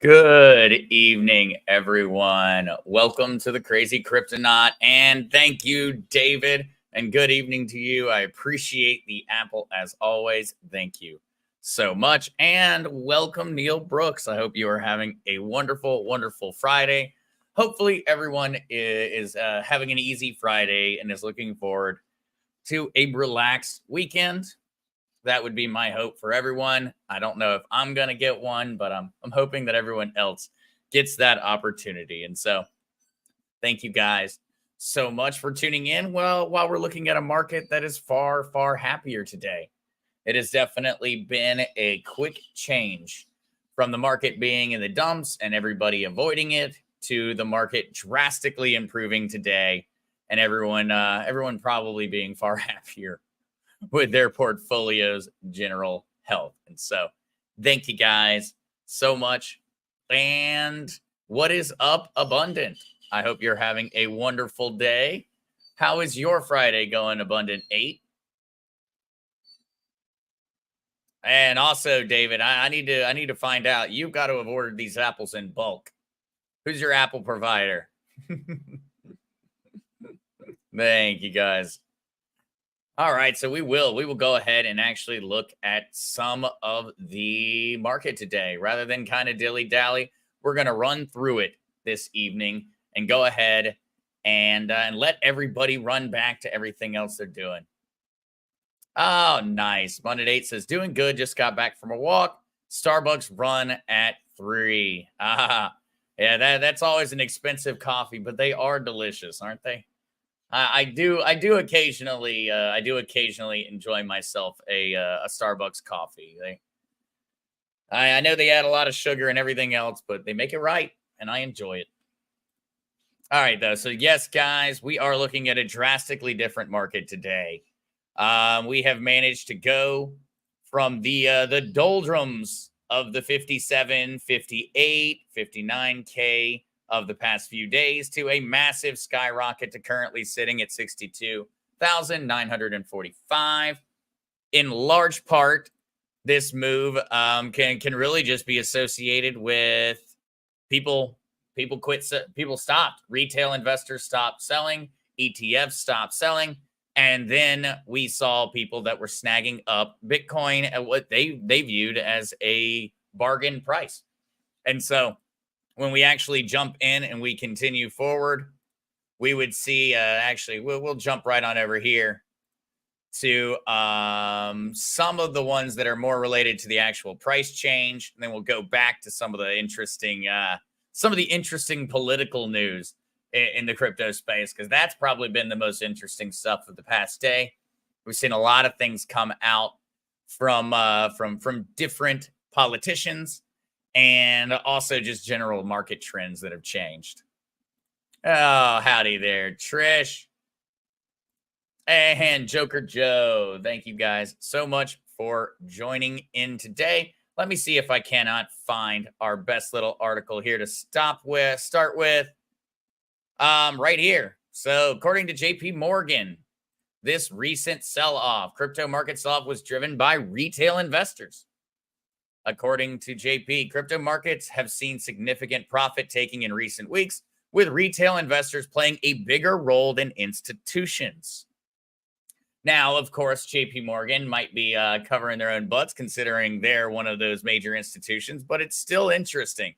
Good evening, everyone. Welcome to the Crazy Kryptonaut, and thank you, David. And good evening to you. I appreciate the apple as always. Thank you so much. And welcome, Neil Brooks. I hope you are having a wonderful, wonderful Friday. Hopefully, everyone is having an easy Friday and is looking forward to a relaxed weekend. That would be my hope for everyone. I don't know if I'm going to get one, but I'm hoping that everyone else gets that opportunity. And so, thank you guys so much for tuning in. Well, while we're looking at a market that is far, far happier today, it has definitely been a quick change from the market being in the dumps and everybody avoiding it to the market drastically improving today and everyone probably being far happier with their portfolio's general health. And so, thank you guys so much. And what is up, Abundant? I hope you're having a wonderful day. How is your Friday going, Abundant 8? And also, David, I need to find out. You've got to have ordered these apples in bulk. Who's your apple provider? Thank you guys. All right, so we will go ahead and actually look at some of the market today rather than kind of dilly-dally. We're going to run through it this evening and go ahead and let everybody run back to everything else they're doing. Oh, nice. Monday 8 says, doing good, just got back from a walk. Starbucks run at 3. Ah, yeah, that's always an expensive coffee, but they are delicious, aren't they? I do occasionally enjoy myself a Starbucks coffee. I know they add a lot of sugar and everything else, but they make it right, and I enjoy it. All right, though. So yes, guys, we are looking at a drastically different market today. We have managed to go from the doldrums of the 57, 58, 59K of the past few days to a massive skyrocket to currently sitting at 62,945. In large part, this move can really just be associated with people stopped. Retail investors stopped selling, ETFs stopped selling, and then we saw people that were snagging up Bitcoin at what they viewed as a bargain price. And so when we actually jump in and we continue forward, we would see actually we'll jump right on over here to some of the ones that are more related to the actual price change, and then we'll go back to some of the interesting political news in the crypto space, because that's probably been the most interesting stuff of the past day. We've seen a lot of things come out from different politicians, and also just general market trends that have changed. Oh, howdy there, Trish. And Joker Joe. Thank you guys so much for joining in today. Let me see if I cannot find our best little article here to start with. Right here. So according to JP Morgan, this recent sell-off, crypto market sell-off, was driven by retail investors. According to JP, crypto markets have seen significant profit taking in recent weeks, with retail investors playing a bigger role than institutions. Now, of course, JP Morgan might be covering their own butts, considering they're one of those major institutions, but it's still interesting.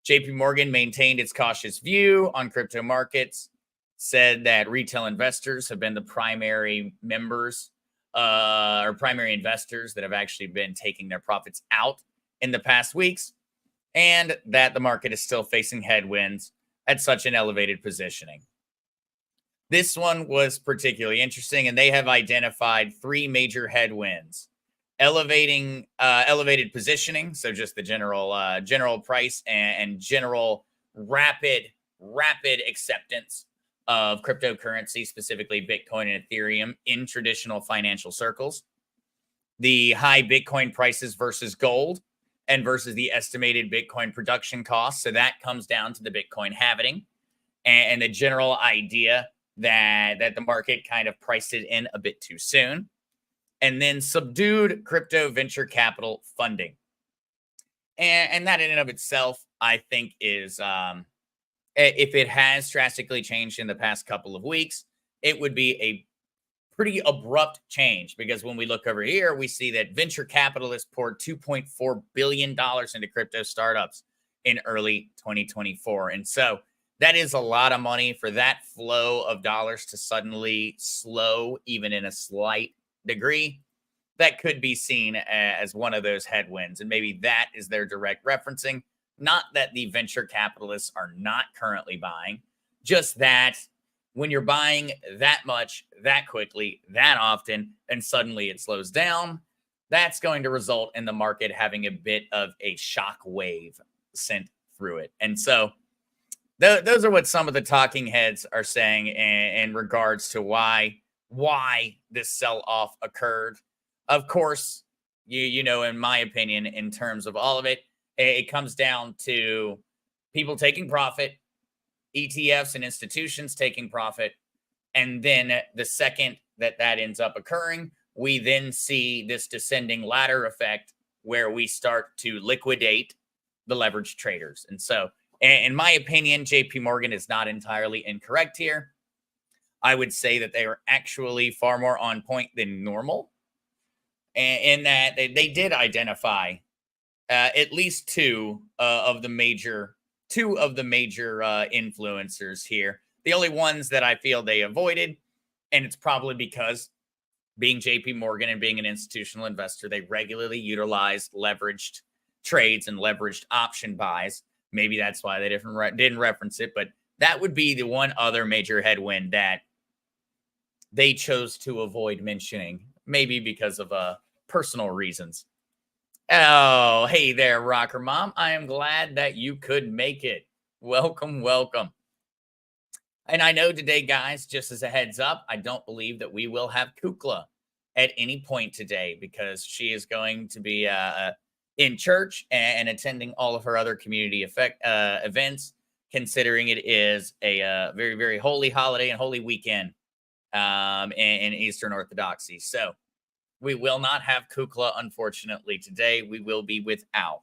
JP Morgan maintained its cautious view on crypto markets, said that retail investors have been the primary members or primary investors that have actually been taking their profits out in the past weeks, and that the market is still facing headwinds at such an elevated positioning. This one was particularly interesting, and they have identified 3 major headwinds: elevated positioning, so just the general price and general rapid acceptance of cryptocurrency, specifically Bitcoin and Ethereum, in traditional financial circles. The high Bitcoin prices versus gold and versus the estimated Bitcoin production costs. So that comes down to the Bitcoin halving and the general idea that the market kind of priced it in a bit too soon. And then subdued crypto venture capital funding. And that in and of itself, I think is, if it has drastically changed in the past couple of weeks, it would be a pretty abrupt change, because when we look over here, we see that venture capitalists poured $2.4 billion into crypto startups in early 2024. And so that is a lot of money for that flow of dollars to suddenly slow, even in a slight degree. That could be seen as one of those headwinds. And maybe that is their direct referencing. Not that the venture capitalists are not currently buying, just that when you're buying that much, that quickly, that often, and suddenly it slows down, that's going to result in the market having a bit of a shock wave sent through it. And so those are what some of the talking heads are saying in regards to why this sell-off occurred. Of course, you know, in my opinion, in terms of all of it, it comes down to people taking profit, ETFs and institutions taking profit. And then the second that ends up occurring, we then see this descending ladder effect where we start to liquidate the leveraged traders. And so, in my opinion, JP Morgan is not entirely incorrect here. I would say that they are actually far more on point than normal, in that they did identify at least two of the major influencers here. The only ones that I feel they avoided, and it's probably because being JP Morgan and being an institutional investor, they regularly utilize leveraged trades and leveraged option buys. Maybe that's why they didn't reference it, but that would be the one other major headwind that they chose to avoid mentioning, maybe because of personal reasons. Oh, hey there, Rocker Mom. I am glad that you could make it. Welcome, welcome. And I know today, guys, just as a heads up, I don't believe that we will have Kukla at any point today, because she is going to be in church and attending all of her other community events, considering it is a very, very holy holiday and holy weekend in Eastern Orthodoxy. So we will not have Kukla, unfortunately, today. We will be without.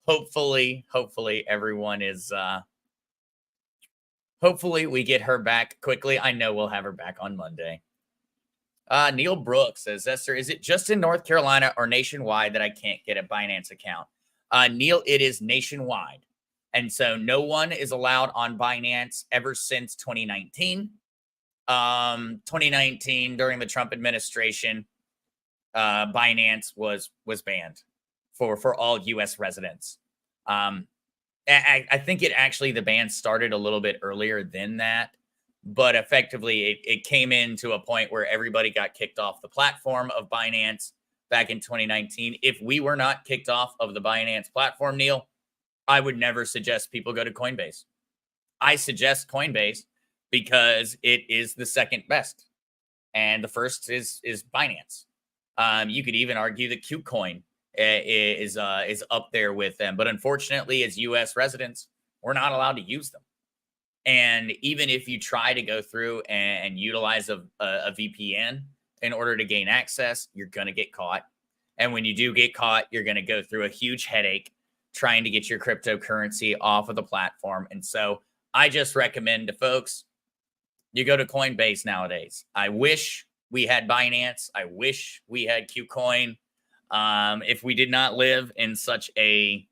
Hopefully everyone is, hopefully we get her back quickly. I know we'll have her back on Monday. Neil Brooks says, Esther, is it just in North Carolina or nationwide that I can't get a Binance account? Neil, it is nationwide. And so no one is allowed on Binance ever since 2019. 2019, during the Trump administration, Binance was banned for all U.S. residents. I think the ban started a little bit earlier than that, but effectively it came into a point where everybody got kicked off the platform of Binance back in 2019. If we were not kicked off of the Binance platform, Neil, I would never suggest people go to Coinbase. I suggest Coinbase because it is the second best, and the first is Binance. You could even argue that KuCoin is up there with them, but unfortunately, as U.S. residents, we're not allowed to use them. And even if you try to go through and utilize a VPN in order to gain access, you're going to get caught. And when you do get caught, you're going to go through a huge headache trying to get your cryptocurrency off of the platform. And so I just recommend to folks, you go to Coinbase nowadays. I wish we had Binance. I wish we had KuCoin. If we did not live in such a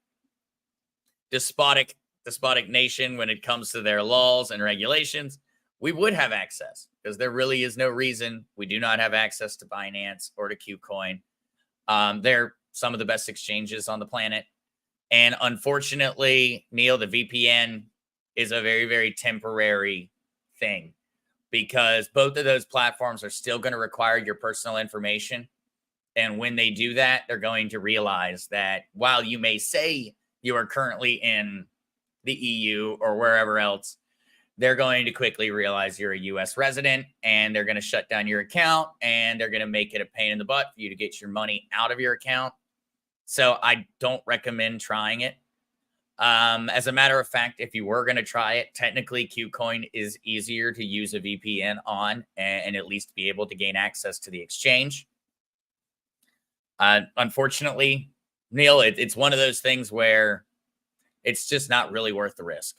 despotic nation when it comes to their laws and regulations, we would have access, because there really is no reason we do not have access to Binance or to KuCoin. They're some of the best exchanges on the planet. And unfortunately, Neil, the VPN is a very, very temporary thing, because both of those platforms are still going to require your personal information. And when they do that, they're going to realize that while you may say you are currently in the EU or wherever else, they're going to quickly realize you're a U.S. resident, and they're going to shut down your account, and they're going to make it a pain in the butt for you to get your money out of your account. So I don't recommend trying it. As a matter of fact, if you were going to try it, technically KuCoin is easier to use a VPN on and at least be able to gain access to the exchange. Unfortunately, Neil, it's one of those things where it's just not really worth the risk.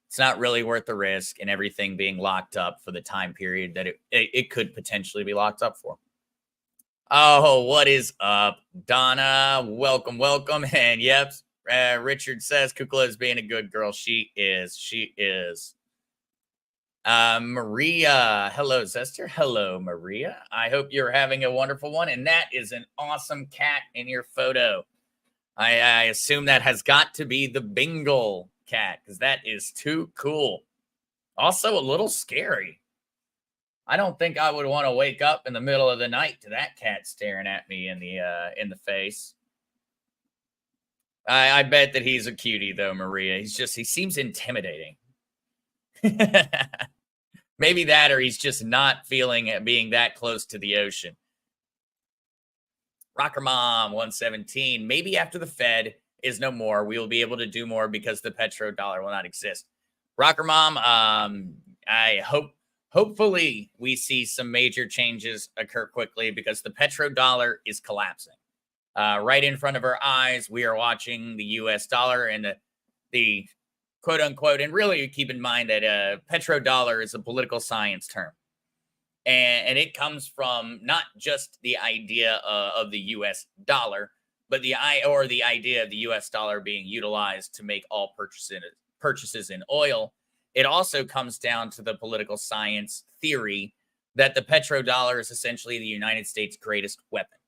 It's not really worth the risk and everything being locked up for the time period that it could potentially be locked up for. Oh, what is up, Donna? Welcome, welcome. And yep, Richard says Kukla is being a good girl. She is. She is. Maria. Hello, Zester. Hello, Maria. I hope you're having a wonderful one. And that is an awesome cat in your photo. I assume that has got to be the Bengal cat because that is too cool. Also a little scary. I don't think I would want to wake up in the middle of the night to that cat staring at me in the face. I bet that he's a cutie though, Maria. He seems intimidating. Maybe that, or he's just not feeling it being that close to the ocean. Rocker Mom 117. Maybe after the Fed is no more, we will be able to do more because the petrodollar will not exist. Rocker Mom, hopefully we see some major changes occur quickly because the petrodollar is collapsing. Right in front of our eyes, we are watching the US dollar and the quote unquote, and really keep in mind that petrodollar is a political science term. And it comes from not just the idea of the US dollar, but the idea of the US dollar being utilized to make all purchases in oil. It also comes down to the political science theory that the petrodollar is essentially the United States' greatest weapon.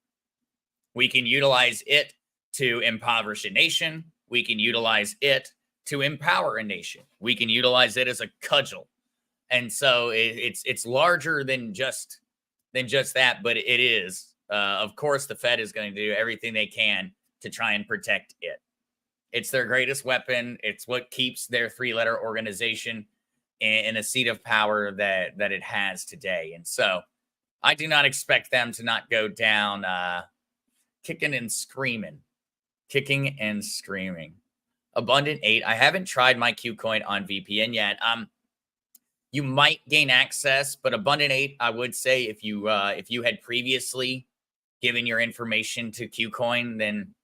We can utilize it to impoverish a nation. We can utilize it to empower a nation. We can utilize it as a cudgel. And so it's larger than just that, but it is. Of course, the Fed is going to do everything they can to try and protect it. It's their greatest weapon. It's what keeps their three-letter organization in a seat of power that it has today. And so I do not expect them to not go down kicking and screaming. Abundant 8. I haven't tried my Qcoin on VPN yet. You might gain access, but Abundant 8, I would say if you had previously given your information to Qcoin, then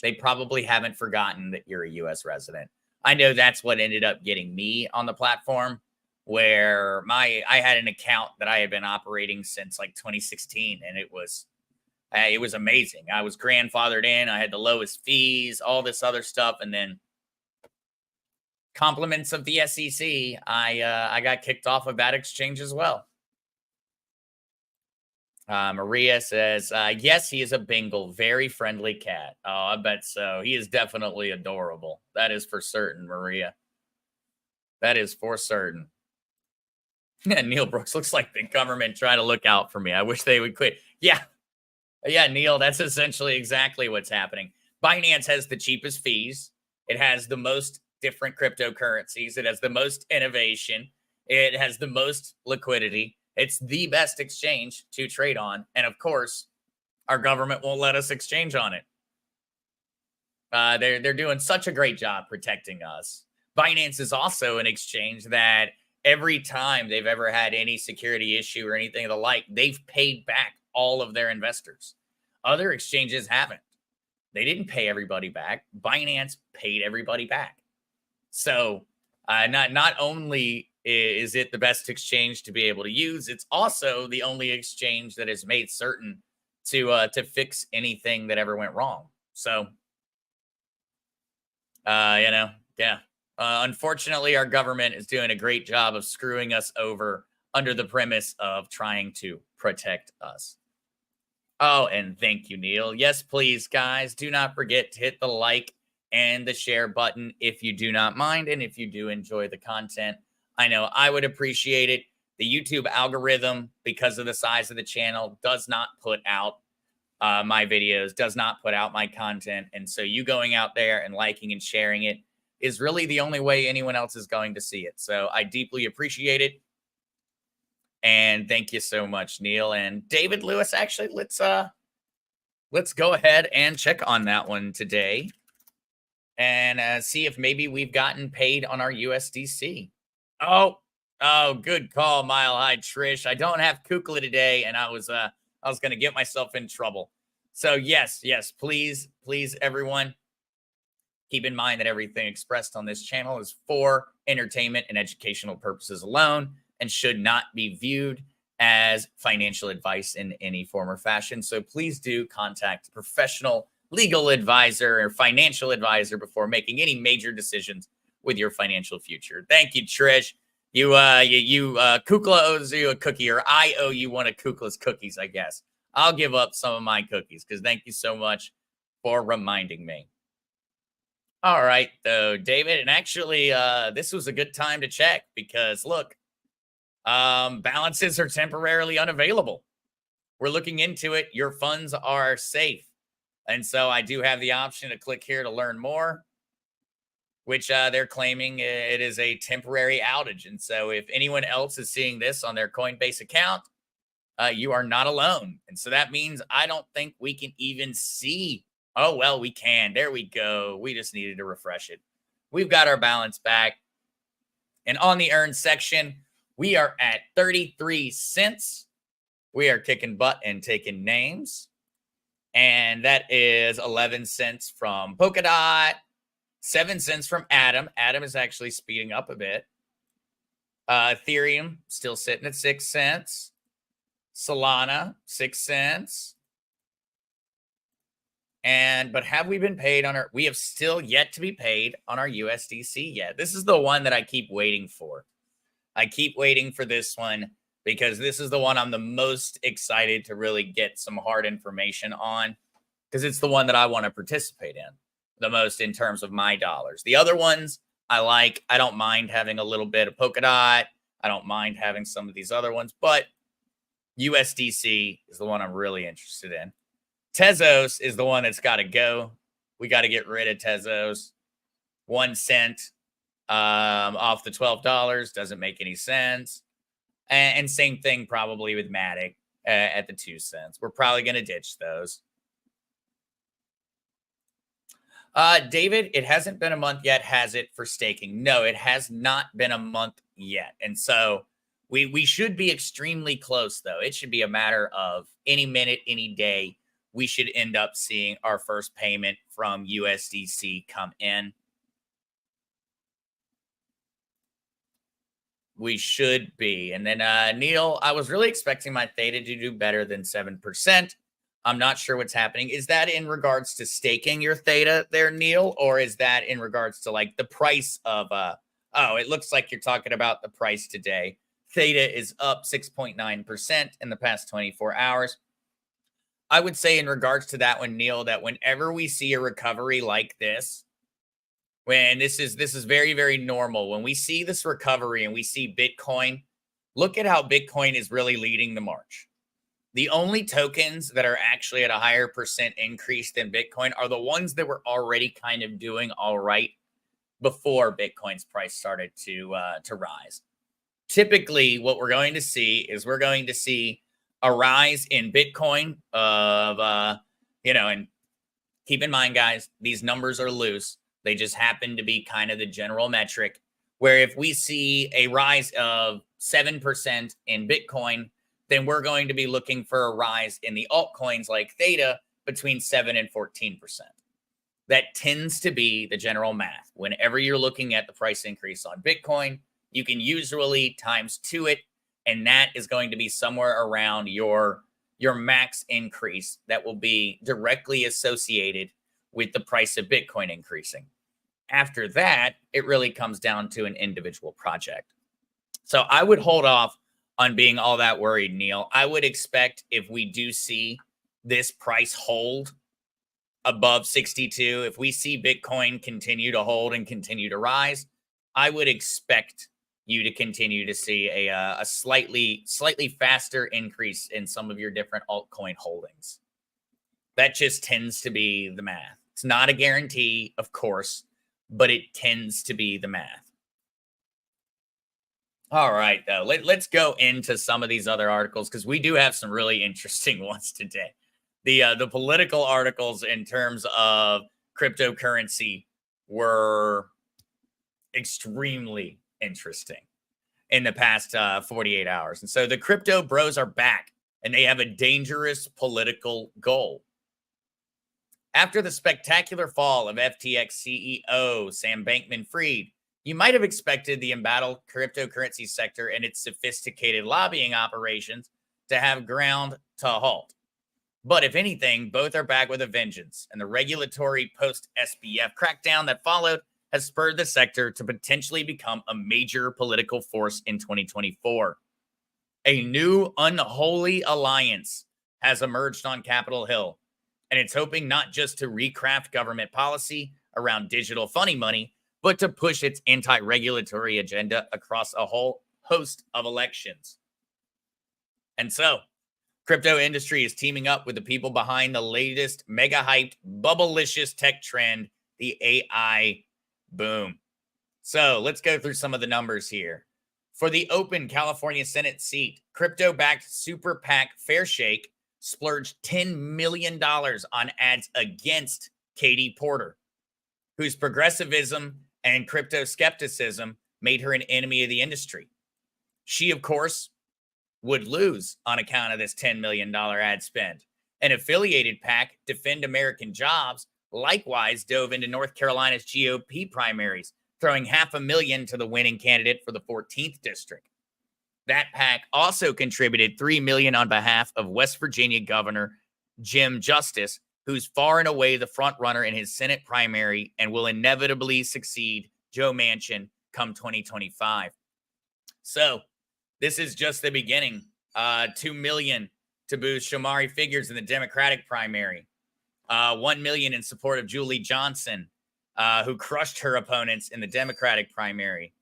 they probably haven't forgotten that you're a US resident. I know that's what ended up getting me on the platform, where I had an account that I had been operating since like 2016, and it was amazing. I was grandfathered in. I had the lowest fees, all this other stuff, and then compliments of the SEC, I got kicked off of that exchange as well. Maria says, yes, he is a Bengal, very friendly cat. Oh, I bet so. He is definitely adorable. That is for certain, Maria. That is for certain. Neil Brooks, looks like the government trying to look out for me. I wish they would quit. Yeah, Neil, that's essentially exactly what's happening. Binance has the cheapest fees. It has the most different cryptocurrencies. It has the most innovation. It has the most liquidity. It's the best exchange to trade on. And of course, our government won't let us exchange on it. They're doing such a great job protecting us. Binance is also an exchange that every time they've ever had any security issue or anything of the like, they've paid back all of their investors. Other exchanges haven't. They didn't pay everybody back. Binance paid everybody back. So not only is it the best exchange to be able to use, it's also the only exchange that is made certain to fix anything that ever went wrong. So, unfortunately, our government is doing a great job of screwing us over under the premise of trying to protect us. Oh, and thank you, Neil. Yes, please, guys, do not forget to hit the like and the share button if you do not mind, and if you do enjoy the content. I know I would appreciate it. The YouTube algorithm, because of the size of the channel, does not put out my videos, does not put out my content. And so you going out there and liking and sharing it is really the only way anyone else is going to see it. So I deeply appreciate it. And thank you so much, Neil. And David Lewis, actually, let's go ahead and check on that one today and see if maybe we've gotten paid on our USDC. Oh, good call, Mile High Trish. I don't have Kukla today, and I was going to get myself in trouble. So yes, please, everyone, keep in mind that everything expressed on this channel is for entertainment and educational purposes alone and should not be viewed as financial advice in any form or fashion. So please do contact a professional legal advisor or financial advisor before making any major decisions with your financial future. Thank you, Trish. Kukla owes you a cookie, or I owe you one of Kukla's cookies, I guess. I'll give up some of my cookies because thank you so much for reminding me. All right, though, David. And actually, this was a good time to check because look, balances are temporarily unavailable. We're looking into it. Your funds are safe. And so I do have the option to click here to learn more, which they're claiming it is a temporary outage. And so if anyone else is seeing this on their Coinbase account, you are not alone. And so that means I don't think we can even see. Oh, well, we can. There we go. We just needed to refresh it. We've got our balance back. And on the earn section, we are at 33 cents. We are kicking butt and taking names. And that is 11 cents from Polkadot, 7 cents from Atom. Atom is actually speeding up a bit. Ethereum still sitting at 6 cents. Solana, 6 cents. But have we been paid on we have still yet to be paid on our USDC yet. This is the one that I keep waiting for. I keep waiting for this one because this is the one I'm the most excited to really get some hard information on because it's the one that I want to participate in the most in terms of my dollars. The other ones I like. I don't mind having a little bit of Polkadot. I don't mind having some of these other ones, but USDC is the one I'm really interested in. Tezos is the one that's got to go. We got to get rid of Tezos. 1 cent off the $12 doesn't make any sense. And same thing probably with Matic at the 2 cents. We're probably going to ditch those. David, it hasn't been a month yet, has it, for staking? No, it has not been a month yet. And so we should be extremely close, though. It should be a matter of any minute, any day. We should end up seeing our first payment from USDC come in. We should be. And then Neil, I was really expecting my Theta to do better than 7%. I'm not sure what's happening. Is that in regards to staking your Theta there, Neil? Or is that in regards to like the price of, oh, it looks like you're talking about the price today. Theta is up 6.9% in the past 24 hours. I would say in regards to that one, Neil, that whenever we see a recovery like this, when this is very, very normal. When we see this recovery and we see Bitcoin, look at how Bitcoin is really leading the march. The only tokens that are actually at a higher percent increase than Bitcoin are the ones that were already kind of doing all right before Bitcoin's price started to rise. Typically, what we're going to see is we're going to see a rise in Bitcoin of, and keep in mind, guys, these numbers are loose. They just happen to be kind of the general metric, where if we see a rise of 7% in Bitcoin, then we're going to be looking for a rise in the altcoins like Theta between 7 and 14%. That tends to be the general math. Whenever you're looking at the price increase on Bitcoin, you can usually times 2 it, and that is going to be somewhere around your max increase that will be directly associated with the price of Bitcoin increasing. After that, it really comes down to an individual project. So I would hold off on being all that worried, Neil. I would expect if we do see this price hold above 62, if we see Bitcoin continue to hold and continue to rise, I would expect you to continue to see a slightly faster increase in some of your different altcoin holdings. That just tends to be the math. It's not a guarantee, of course, but it tends to be the math. All right, though, let's go into some of these other articles because we do have some really interesting ones today. The political articles in terms of cryptocurrency were extremely interesting in the past 48 hours. And so the crypto bros are back and they have a dangerous political goal. After the spectacular fall of FTX CEO Sam Bankman-Fried, you might have expected the embattled cryptocurrency sector and its sophisticated lobbying operations to have ground to a halt. But if anything, both are back with a vengeance, and the regulatory post-SBF crackdown that followed has spurred the sector to potentially become a major political force in 2024. A new unholy alliance has emerged on Capitol Hill, and it's hoping not just to recraft government policy around digital funny money, but to push its anti-regulatory agenda across a whole host of elections. And so, crypto industry is teaming up with the people behind the latest mega hyped, bubblicious tech trend, the AI boom. So let's go through some of the numbers here. For the open California Senate seat, crypto-backed super PAC Fairshake splurged $10 million on ads against Katie Porter, whose progressivism and crypto skepticism made her an enemy of the industry. She, of course, would lose on account of this $10 million ad spend. An affiliated PAC, Defend American Jobs, likewise dove into North Carolina's GOP primaries, throwing $500,000 to the winning candidate for the 14th district. That PAC also contributed $3 million on behalf of West Virginia Governor Jim Justice, who's far and away the front runner in his Senate primary and will inevitably succeed Joe Manchin come 2025. So this is just the beginning. $2 million to boost Shamari figures in the Democratic primary. $1 million in support of Julie Johnson, who crushed her opponents in the Democratic primary.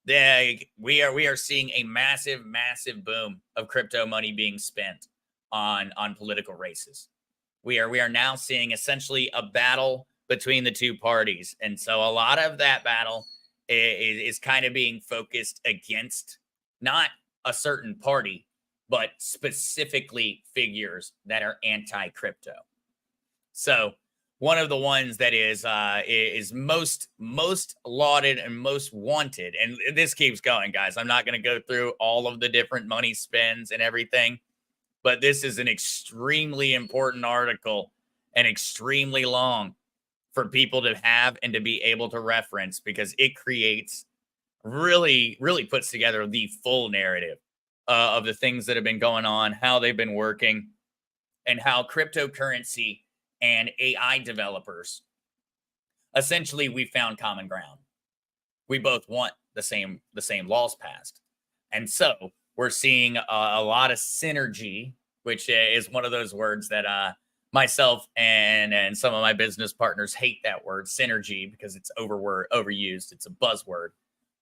We are seeing a massive, massive boom of crypto money being spent on political races. We are now seeing essentially a battle between the two parties. And so a lot of that battle is kind of being focused against not a certain party, but specifically figures that are anti-crypto. So one of the ones that is most lauded and most wanted, and this keeps going, guys. I'm not going to go through all of the different money spends and everything, but this is an extremely important article and extremely long for people to have and to be able to reference, because it creates really puts together the full narrative of the things that have been going on, how they've been working, and how cryptocurrency and AI developers, essentially, we found common ground. We both want the same laws passed. And so we're seeing a lot of synergy, which is one of those words that myself and some of my business partners hate that word, synergy, because it's overused. It's a buzzword.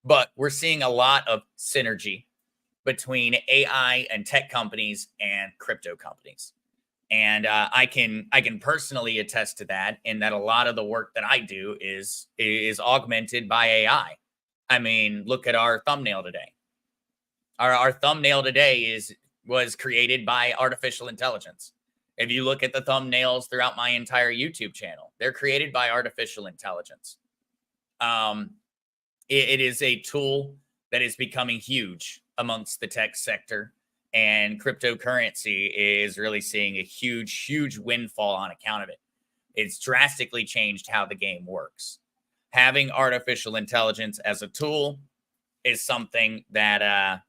But we're seeing a lot of synergy between AI and tech companies and crypto companies. And I can personally attest to that, in that a lot of the work that I do is augmented by AI. I mean, look at our thumbnail today. Our thumbnail today was created by artificial intelligence. If you look at the thumbnails throughout my entire YouTube channel, they're created by artificial intelligence. It is a tool that is becoming huge amongst the tech sector. And cryptocurrency is really seeing a huge windfall on account of it. It's drastically changed how the game works. Having artificial intelligence as a tool is something that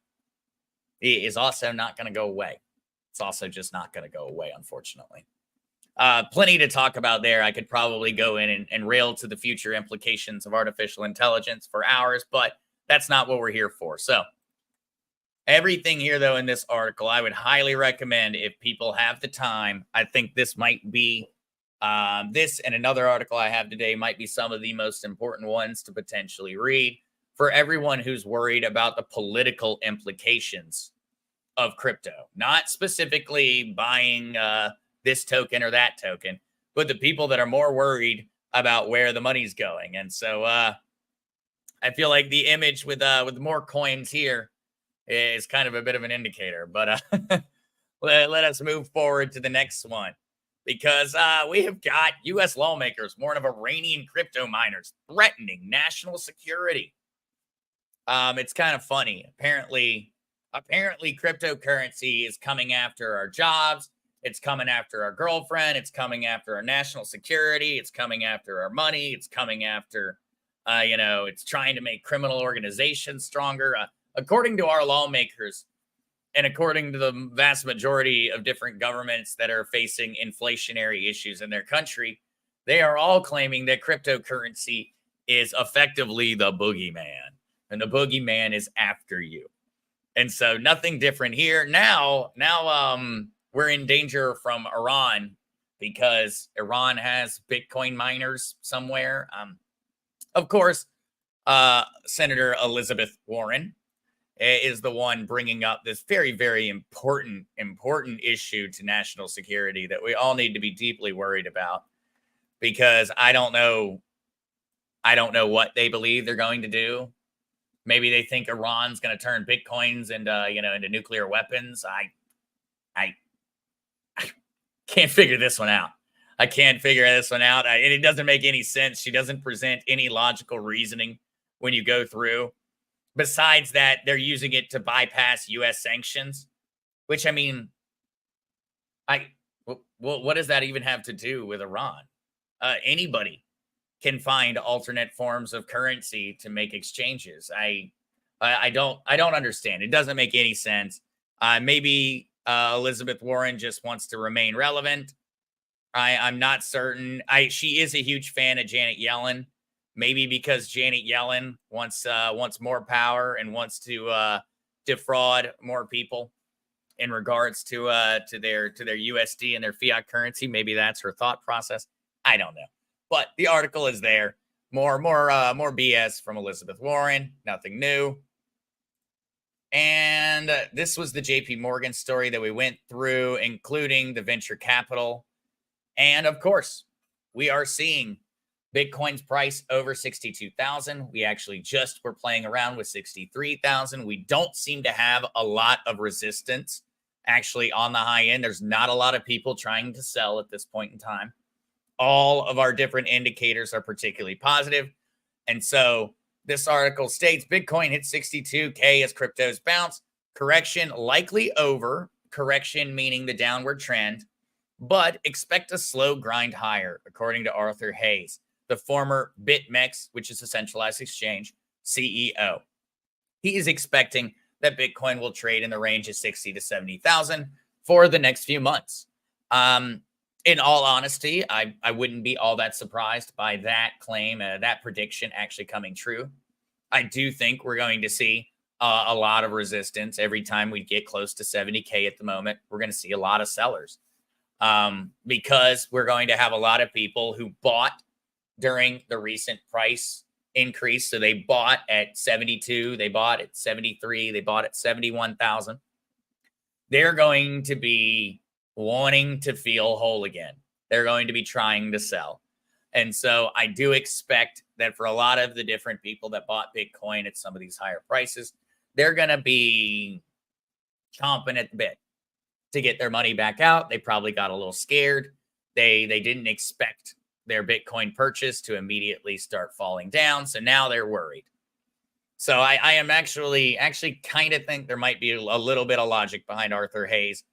is also not going to go away. It's also just not going to go away, unfortunately. Plenty to talk about there. I could probably go in and rail to the future implications of artificial intelligence for hours, but that's not what we're here for. So everything here, though, in this article, I would highly recommend if people have the time. I think this might be, this and another article I have today might be some of the most important ones to potentially read for everyone who's worried about the political implications of crypto. Not specifically buying this token or that token, but the people that are more worried about where the money's going. And so I feel like the image with more coins here is kind of a bit of an indicator, but let us move forward to the next one, because we have got U.S. lawmakers warn of Iranian crypto miners threatening national security. It's kind of funny. Apparently, cryptocurrency is coming after our jobs. It's coming after our girlfriend. It's coming after our national security. It's coming after our money. It's coming after, it's trying to make criminal organizations stronger. According to our lawmakers, and according to the vast majority of different governments that are facing inflationary issues in their country, they are all claiming that cryptocurrency is effectively the boogeyman, and the boogeyman is after you. And so nothing different here. Now, we're in danger from Iran because Iran has Bitcoin miners somewhere. Of course, Senator Elizabeth Warren is the one bringing up this very, very important issue to national security that we all need to be deeply worried about, because I don't know what they believe they're going to do. Maybe they think Iran's going to turn Bitcoins into nuclear weapons. I can't figure this one out. I can't figure this one out. And it doesn't make any sense. She doesn't present any logical reasoning when you go through. Besides that, they're using it to bypass U.S. sanctions, which, I mean, what does that even have to do with Iran? Anybody can find alternate forms of currency to make exchanges. I don't understand. It doesn't make any sense. Maybe Elizabeth Warren just wants to remain relevant. I'm not certain. She is a huge fan of Janet Yellen. Maybe because Janet Yellen wants more power and wants to defraud more people in regards to their USD and their fiat currency. Maybe that's her thought process. I don't know. But the article is there. More BS from Elizabeth Warren. Nothing new. And this was the JP Morgan story that we went through, including the venture capital. And of course, we are seeing Bitcoin's price over 62,000. We actually just were playing around with 63,000. We don't seem to have a lot of resistance actually on the high end. There's not a lot of people trying to sell at this point in time. All of our different indicators are particularly positive. And so this article states Bitcoin hit 62K as cryptos bounce. Correction likely over. Correction meaning the downward trend, but expect a slow grind higher, according to Arthur Hayes, the former BitMEX, which is a centralized exchange, CEO. He is expecting that Bitcoin will trade in the range of 60 to 70,000 for the next few months. In all honesty, I wouldn't be all that surprised by that claim, that prediction actually coming true. I do think we're going to see a lot of resistance every time we get close to 70K at the moment. We're going to see a lot of sellers because we're going to have a lot of people who bought during the recent price increase. So they bought at 72, they bought at 73, they bought at 71,000. They're going to be wanting to feel whole again. They're going to be trying to sell. And so I do expect that for a lot of the different people that bought Bitcoin at some of these higher prices, they're going to be chomping at the bit to get their money back out. They probably got a little scared. They didn't expect their Bitcoin purchase to immediately start falling down. So now they're worried. So I am actually kind of think there might be a little bit of logic behind Arthur Hayes,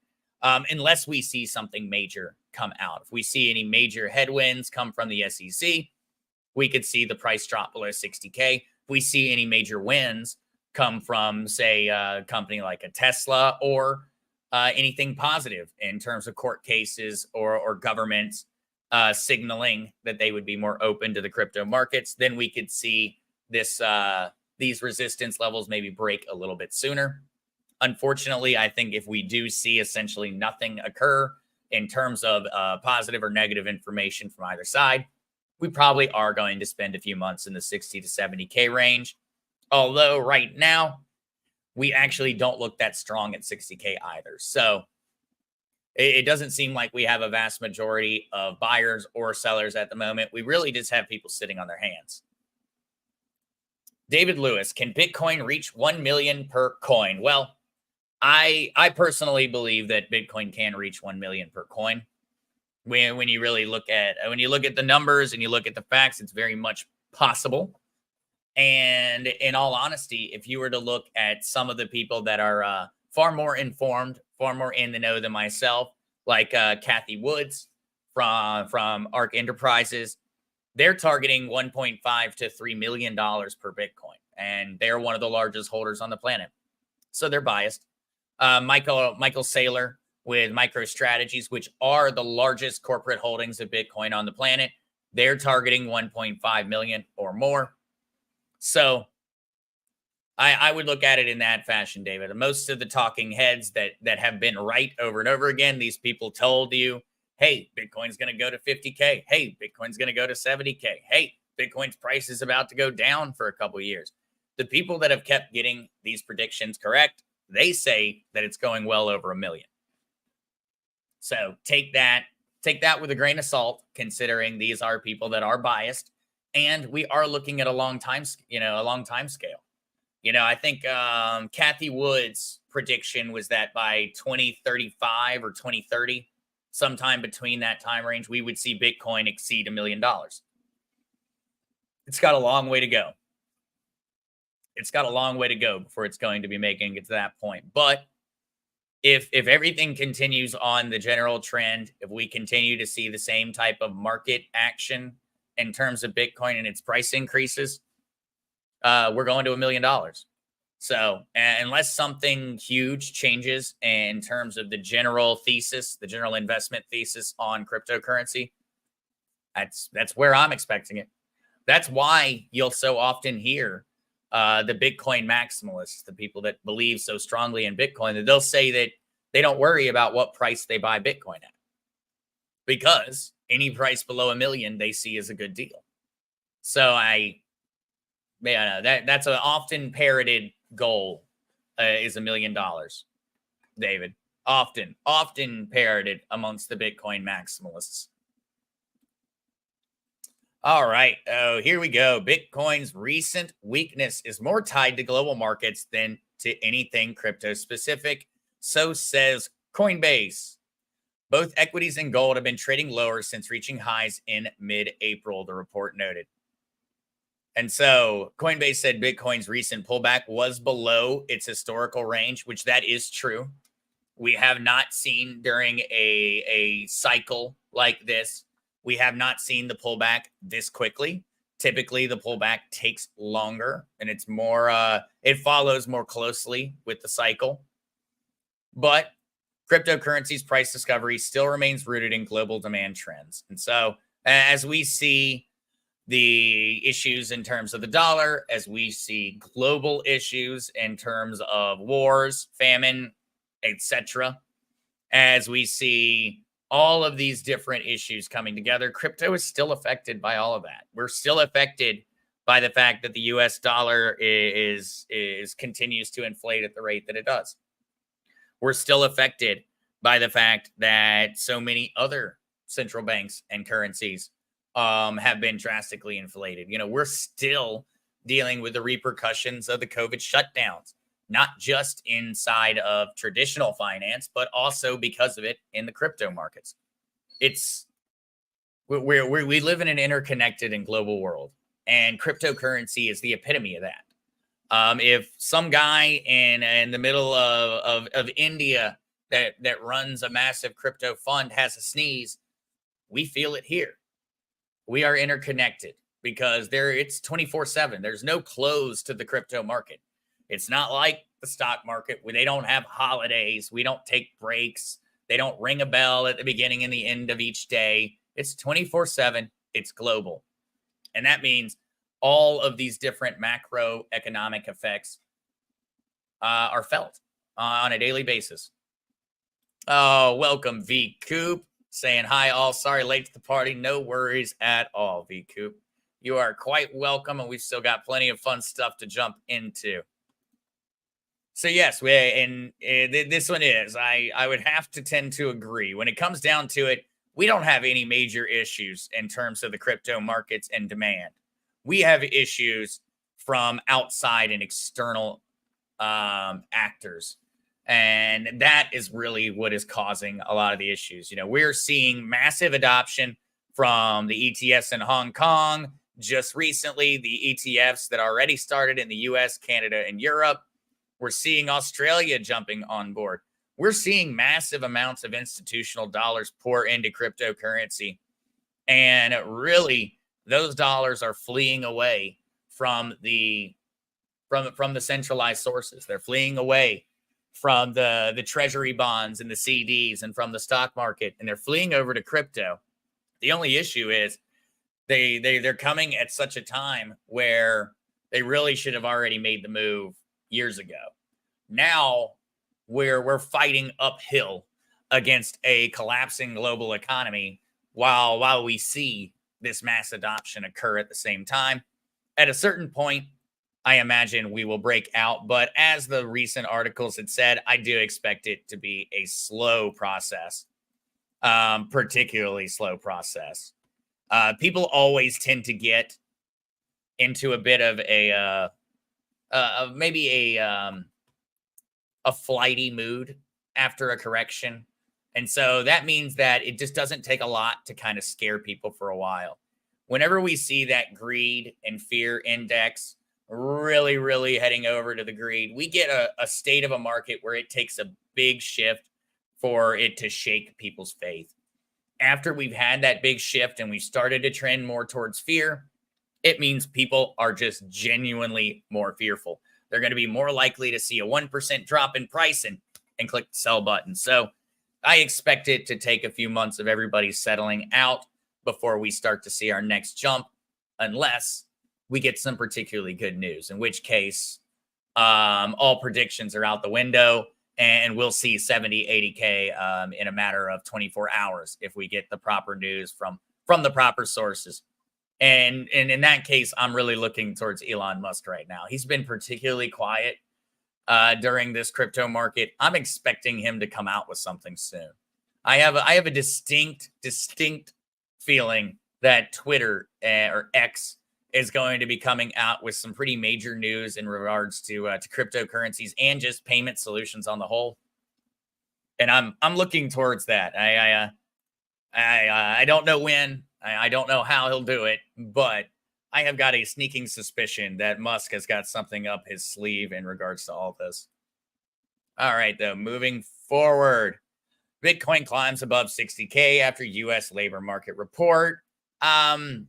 unless we see something major come out. If we see any major headwinds come from the SEC, we could see the price drop below 60K. If we see any major wins come from, say, a company like a Tesla or anything positive in terms of court cases or governments signaling that they would be more open to the crypto markets, then we could see these resistance levels maybe break a little bit sooner. Unfortunately, I think if we do see essentially nothing occur in terms of positive or negative information from either side, we probably are going to spend a few months in the 60 to 70K range. Although right now, we actually don't look that strong at 60K either. So it doesn't seem like we have a vast majority of buyers or sellers at the moment. We really just have people sitting on their hands. David Lewis, can Bitcoin reach 1 million per coin? Well, I personally believe that Bitcoin can reach 1 million per coin. When you really look at the numbers and you look at the facts, it's very much possible. And in all honesty, if you were to look at some of the people that are far more informed, far more in the know than myself, like Kathy Woods from Arc Enterprises. They're targeting $1.5 to $3 million per Bitcoin, and they're one of the largest holders on the planet. So they're biased. Michael Saylor with MicroStrategies, which are the largest corporate holdings of Bitcoin on the planet, they're targeting 1.5 million or more. So I would look at it in that fashion, David. Most of the talking heads that have been right over and over again, these people told you, hey, Bitcoin's going to go to 50K. Hey, Bitcoin's going to go to 70K. Hey, Bitcoin's price is about to go down for a couple of years. The people that have kept getting these predictions correct, they say that it's going well over 1 million. So take that with a grain of salt, considering these are people that are biased, and we are looking at a long time scale. I think Kathy Wood's prediction was that by 2035 or 2030, sometime between that time range, we would see Bitcoin exceed $1 million. It's got a long way to go. It's got a long way to go before it's going to be making it to that point. But if everything continues on the general trend, if we continue to see the same type of market action in terms of Bitcoin and its price increases, we're going to $1 million. So unless something huge changes in terms of the general thesis, the general investment thesis on cryptocurrency, that's where I'm expecting it. That's why you'll so often hear the Bitcoin maximalists, the people that believe so strongly in Bitcoin, that they'll say that they don't worry about what price they buy Bitcoin at, because any price below $1 million they see as a good deal. So that's an often parroted goal, is $1 million, David. Often parroted amongst the Bitcoin maximalists. All right. Oh, here we go. Bitcoin's recent weakness is more tied to global markets than to anything crypto specific. So says Coinbase. Both equities and gold have been trading lower since reaching highs in mid-April, the report noted. And so Coinbase said Bitcoin's recent pullback was below its historical range, which that is true. We have not seen during a cycle like this, we have not seen the pullback this quickly. Typically, the pullback takes longer, and it's more, it follows more closely with the cycle. But cryptocurrency's price discovery still remains rooted in global demand trends. And so as we see the issues in terms of the dollar, as we see global issues in terms of wars, famine, etc., as we see all of these different issues coming together, crypto is still affected by all of that. We're still affected by the fact that the US dollar is continues to inflate at the rate that it does. We're still affected by the fact that so many other central banks and currencies have been drastically inflated. We're still dealing with the repercussions of the COVID shutdowns, not just inside of traditional finance, but also because of it in the crypto markets. We live in an interconnected and global world, and cryptocurrency is the epitome of that. If some guy in the middle of India that runs a massive crypto fund has a sneeze, we feel it here. We are interconnected because it's 24/7. There's no close to the crypto market. It's not like the stock market where they don't have holidays. We don't take breaks. They don't ring a bell at the beginning and the end of each day. It's 24/7. It's global. And that means all of these different macroeconomic effects are felt on a daily basis. Oh, welcome, V Coop. Saying hi, all. Sorry, late to the party. No worries at all, V Coop. You are quite welcome, and we've still got plenty of fun stuff to jump into. So yes, this one is. I would have to tend to agree. When it comes down to it, we don't have any major issues in terms of the crypto markets and demand. We have issues from outside and external actors. And that is really what is causing a lot of the issues. We're seeing massive adoption from the ETFs in Hong Kong. Just recently, the ETFs that already started in the US, Canada, and Europe. We're seeing Australia jumping on board. we're seeing massive amounts of institutional dollars pour into cryptocurrency. And really, those dollars are fleeing away from the centralized sources. They're fleeing away from the treasury bonds and the CDs and from the stock market, and they're fleeing over to crypto. The only issue is they're coming at such a time where they really should have already made the move years ago. Now we're fighting uphill against a collapsing global economy while we see this mass adoption occur at the same time. At a certain point, I imagine we will break out, but as the recent articles had said, I do expect it to be a slow process, particularly slow process. People always tend to get into a bit of maybe a flighty mood after a correction. And so that means that it just doesn't take a lot to kind of scare people for a while. Whenever we see that greed and fear index really, really heading over to the greed, we get a state of a market where it takes a big shift for it to shake people's faith. After we've had that big shift and we started to trend more towards fear, it means people are just genuinely more fearful. They're going to be more likely to see a 1% drop in price and click the sell button. So I expect it to take a few months of everybody settling out before we start to see our next jump, unless we get some particularly good news, in which case all predictions are out the window and we'll see 70, 80K in a matter of 24 hours if we get the proper news from the proper sources. And in that case, I'm really looking towards Elon Musk right now. He's been particularly quiet during this crypto market. I'm expecting him to come out with something soon. I have a distinct feeling that Twitter or X is going to be coming out with some pretty major news in regards to cryptocurrencies and just payment solutions on the whole. And I'm looking towards that. I don't know when. I don't know how he'll do it, but I have got a sneaking suspicion that Musk has got something up his sleeve in regards to all this. All right, though, moving forward. Bitcoin climbs above 60K after U.S. labor market report. The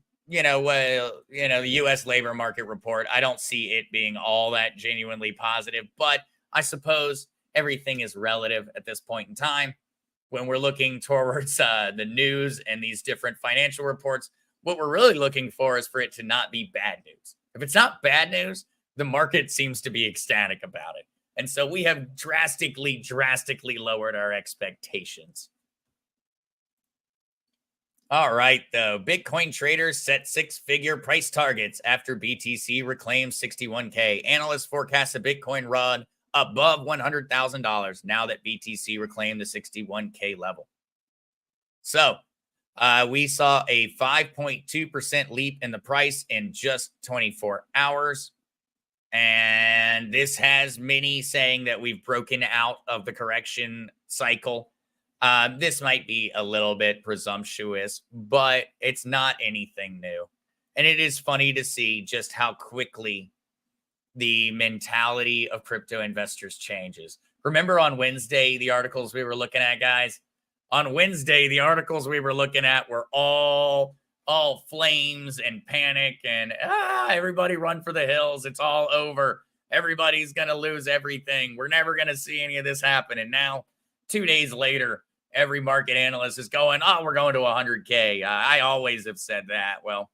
U.S. labor market report, I don't see it being all that genuinely positive, but I suppose everything is relative at this point in time. When we're looking towards the news and these different financial reports, what we're really looking for is for it to not be bad news. If it's not bad news, the market seems to be ecstatic about it. And so we have drastically lowered our expectations. All right, though. Bitcoin traders set six-figure price targets after BTC reclaims 61K. Analysts forecast a Bitcoin run above $100,000 now that BTC reclaimed the 61K level. So we saw a 5.2% leap in the price in just 24 hours. And this has many saying that we've broken out of the correction cycle. This might be a little bit presumptuous, but it's not anything new. And it is funny to see just how quickly the mentality of crypto investors changes. Remember on Wednesday, the articles we were looking at, guys? On Wednesday, the articles we were looking at were all flames and panic and everybody run for the hills. It's all over. Everybody's going to lose everything. We're never going to see any of this happen. And now 2 days later, every market analyst is going, we're going to 100K. I always have said that. Well,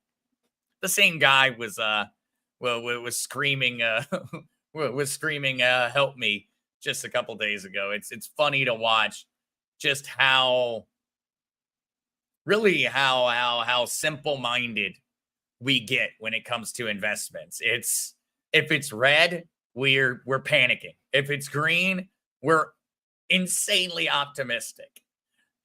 the same guy was screaming, help me just a couple days ago. It's funny to watch just how simple-minded we get when it comes to investments. If it's red, we're panicking. If it's green, we're insanely optimistic.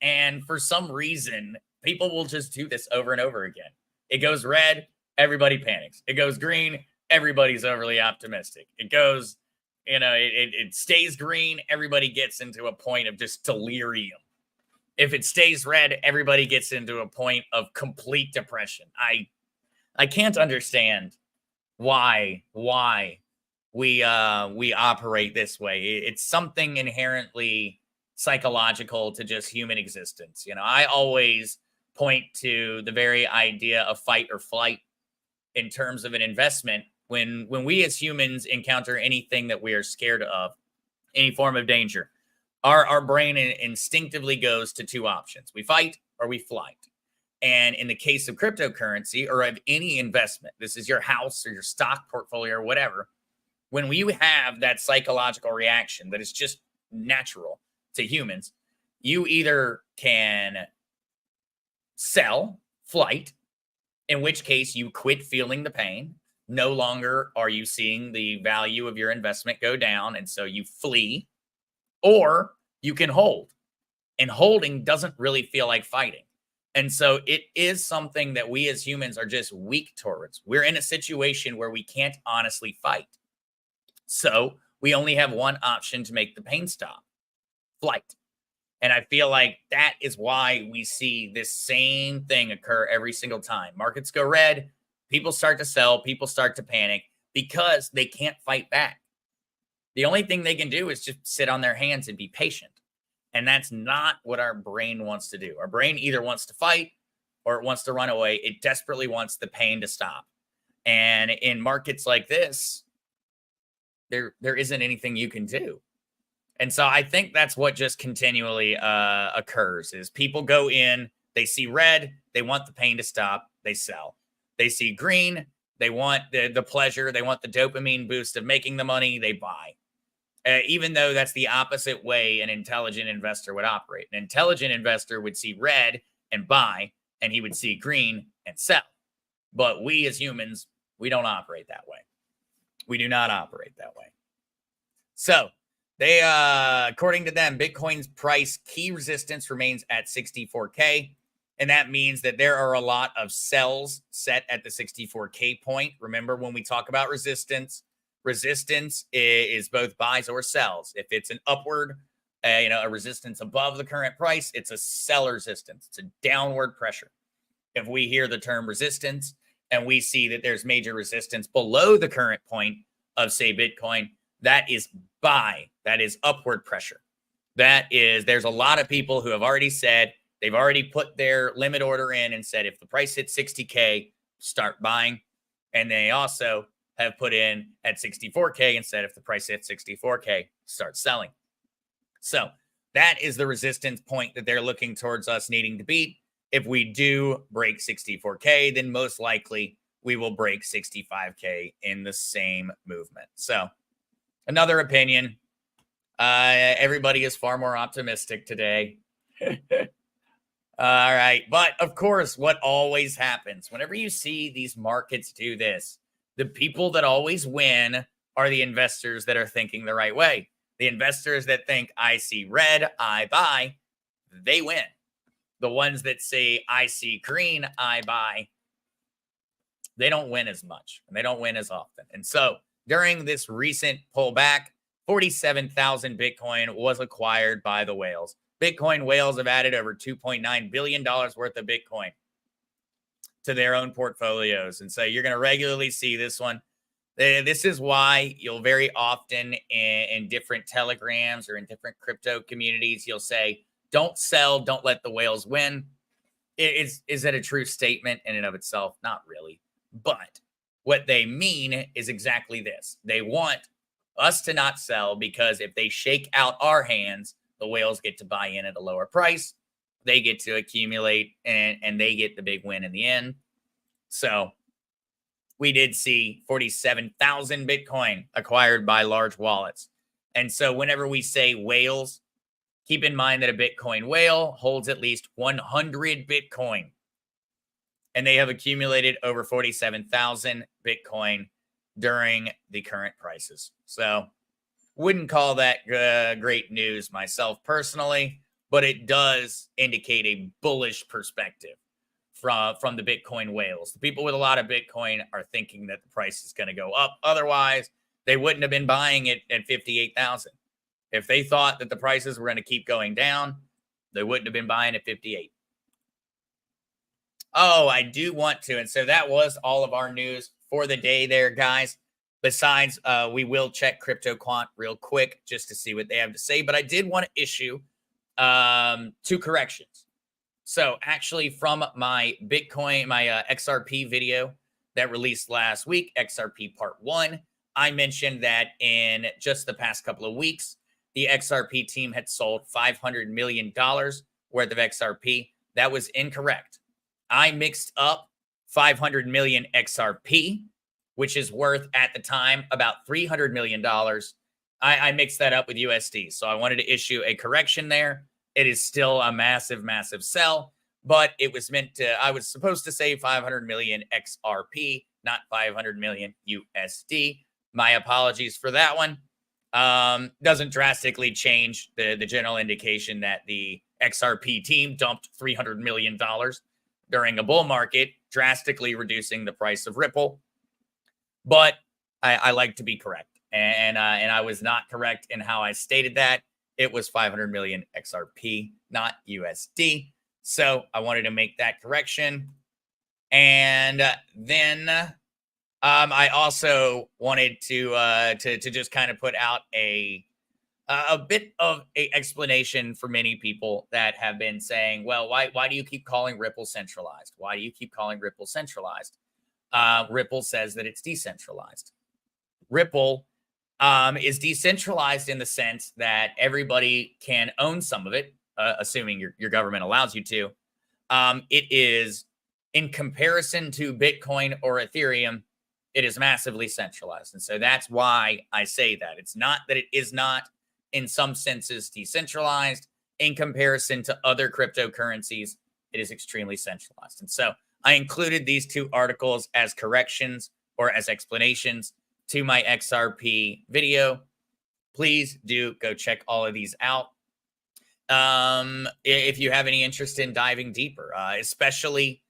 And for some reason, people will just do this over and over again. It goes red, everybody panics. It goes green, everybody's overly optimistic. It goes, it stays green, everybody gets into a point of just delirium. If it stays red, everybody gets into a point of complete depression. I can't understand why we operate this way. It's something inherently psychological to just human existence. I always point to the very idea of fight or flight in terms of an investment. When we as humans encounter anything that we are scared of, any form of danger, our brain instinctively goes to two options: we fight or we flight. And in the case of cryptocurrency or of any investment, this is your house or your stock portfolio or whatever, when we have that psychological reaction that is just natural to humans, you either can sell, flight, in which case you quit feeling the pain. No longer are you seeing the value of your investment go down, and so you flee, or you can hold. And holding doesn't really feel like fighting. And so it is something that we as humans are just weak towards. We're in a situation where we can't honestly fight. So we only have one option to make the pain stop: flight. And I feel like that is why we see this same thing occur every single time. Markets go red, people start to sell, people start to panic because they can't fight back. The only thing they can do is just sit on their hands and be patient. And that's not what our brain wants to do. Our brain either wants to fight or it wants to run away. It desperately wants the pain to stop. And in markets like this, there isn't anything you can do. And so I think that's what just continually occurs is people go in, they see red, they want the pain to stop, they sell. They see green, they want the pleasure, they want the dopamine boost of making the money, they buy. Even though that's the opposite way an intelligent investor would operate. An intelligent investor would see red and buy, and he would see green and sell. But we as humans, we don't operate that way. We do not operate that way. So they, according to them, Bitcoin's price key resistance remains at 64K. And that means that there are a lot of sells set at the 64K point. Remember, when we talk about resistance is both buys or sells. If it's an upward, a resistance above the current price, it's a sell resistance. It's a downward pressure. If we hear the term resistance and we see that there's major resistance below the current point of, say, Bitcoin, that is buy. That is upward pressure. There's a lot of people who have already said, they've already put their limit order in and said, if the price hits 60K, start buying. And they also have put in at 64K and said, if the price hits 64K, start selling. So that is the resistance point that they're looking towards us needing to beat. If we do break 64K, then most likely we will break 65K in the same movement. So another opinion. Everybody is far more optimistic today. All right. But of course, what always happens whenever you see these markets do this, the people that always win are the investors that are thinking the right way. The investors that think, I see red, I buy, they win. The ones that say, I see green, I buy, they don't win as much and they don't win as often. And so during this recent pullback, 47,000 Bitcoin was acquired by the whales. Bitcoin whales have added over $2.9 billion worth of Bitcoin to their own portfolios. And so you're going to regularly see this one. This is why you'll very often in different telegrams or in different crypto communities, you'll say, don't sell, don't let the whales win. Is that a true statement in and of itself? Not really. But what they mean is exactly this. They want us to not sell because if they shake out our hands, the whales get to buy in at a lower price. They get to accumulate and they get the big win in the end. So we did see 47,000 Bitcoin acquired by large wallets. And so whenever we say whales, keep in mind that a Bitcoin whale holds at least 100 Bitcoin. And they have accumulated over 47,000 Bitcoin during the current prices. So wouldn't call that great news myself personally, but it does indicate a bullish perspective from the Bitcoin whales. The people with a lot of Bitcoin are thinking that the price is going to go up. Otherwise, they wouldn't have been buying it at 58,000. If they thought that the prices were going to keep going down, they wouldn't have been buying at 58. Oh, I do want to. And so that was all of our news for the day there, guys. Besides, we will check Crypto Quant real quick just to see what they have to say. But I did want to issue two corrections. So actually from my Bitcoin, my XRP video that released last week, XRP part 1, I mentioned that in just the past couple of weeks, the XRP team had sold $500 million worth of XRP. That was incorrect. I mixed up 500 million XRP, which is worth at the time about $300 million. I mixed that up with USD. So I wanted to issue a correction there. It is still a massive, massive sell, but it was meant to, I was supposed to say 500 million XRP, not 500 million USD. My apologies for that one. Doesn't drastically change the general indication that the XRP team dumped $300 million during a bull market, drastically reducing the price of Ripple. But I like to be correct. And I was not correct in how I stated that. It was 500 million XRP, not USD. So I wanted to make that correction. And then I also wanted to just kind of put out a bit of a explanation for many people that have been saying, well, why do you keep calling Ripple centralized? Why do you keep calling Ripple centralized? Ripple says that it's decentralized. Ripple is decentralized in the sense that everybody can own some of it, assuming your government allows you to. It is, in comparison to Bitcoin or Ethereum, it is massively centralized. And so that's why I say that. It's not that it is not, in some senses, decentralized. In comparison to other cryptocurrencies, it is extremely centralized. And so I included these two articles as corrections or as explanations to my XRP video. Please do go check all of these out. If you have any interest in diving deeper, especially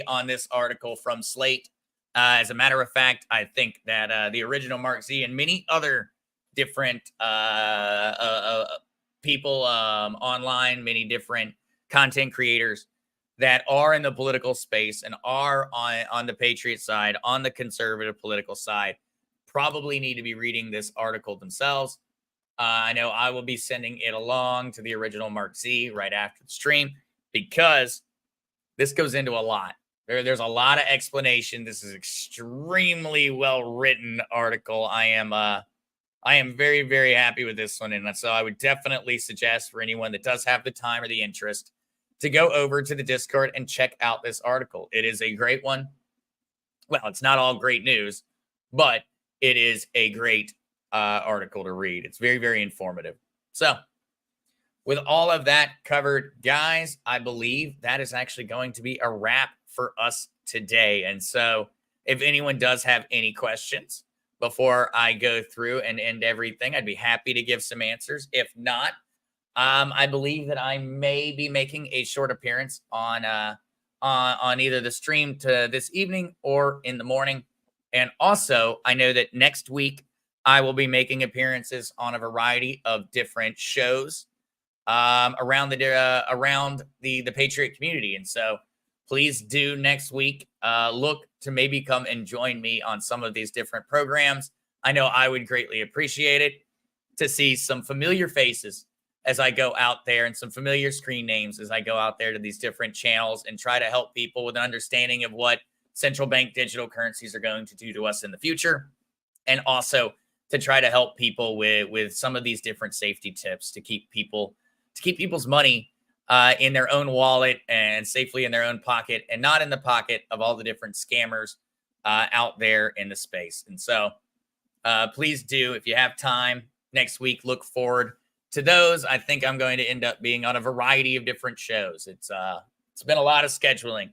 on this article from Slate. As a matter of fact, I think that the original Mark Z and many other different people online, many different content creators that are in the political space and are on the Patriot side, on the conservative political side, probably need to be reading this article themselves. I know I will be sending it along to the original Mark Z right after the stream because this goes into a lot. There's a lot of explanation. This is extremely well-written article. I am very, very happy with this one. And so I would definitely suggest for anyone that does have the time or the interest to go over to the Discord and check out this article. It is a great one. Well, it's not all great news, but it is a great article to read. It's very, very informative. So with all of that covered, guys, I believe that is actually going to be a wrap for us today. And so if anyone does have any questions before I go through and end everything, I'd be happy to give some answers. If not, I believe that I may be making a short appearance on either the stream to this evening or in the morning. And also, I know that next week I will be making appearances on a variety of different shows around the Patriot community. And so please do next week look to maybe come and join me on some of these different programs. I know I would greatly appreciate it to see some familiar faces as I go out there and some familiar screen names as I go out there to these different channels and try to help people with an understanding of what central bank digital currencies are going to do to us in the future. And also to try to help people with some of these different safety tips to keep people's money in their own wallet and safely in their own pocket and not in the pocket of all the different scammers out there in the space. And so please do, if you have time next week, look forward to those. I think I'm going to end up being on a variety of different shows. It's been a lot of scheduling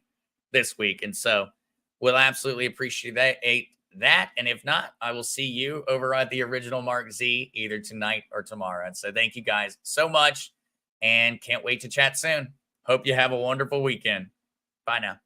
this week. And so we'll absolutely appreciate that. And if not, I will see you over at the original Mark Z either tonight or tomorrow. And so thank you guys so much and can't wait to chat soon. Hope you have a wonderful weekend. Bye now.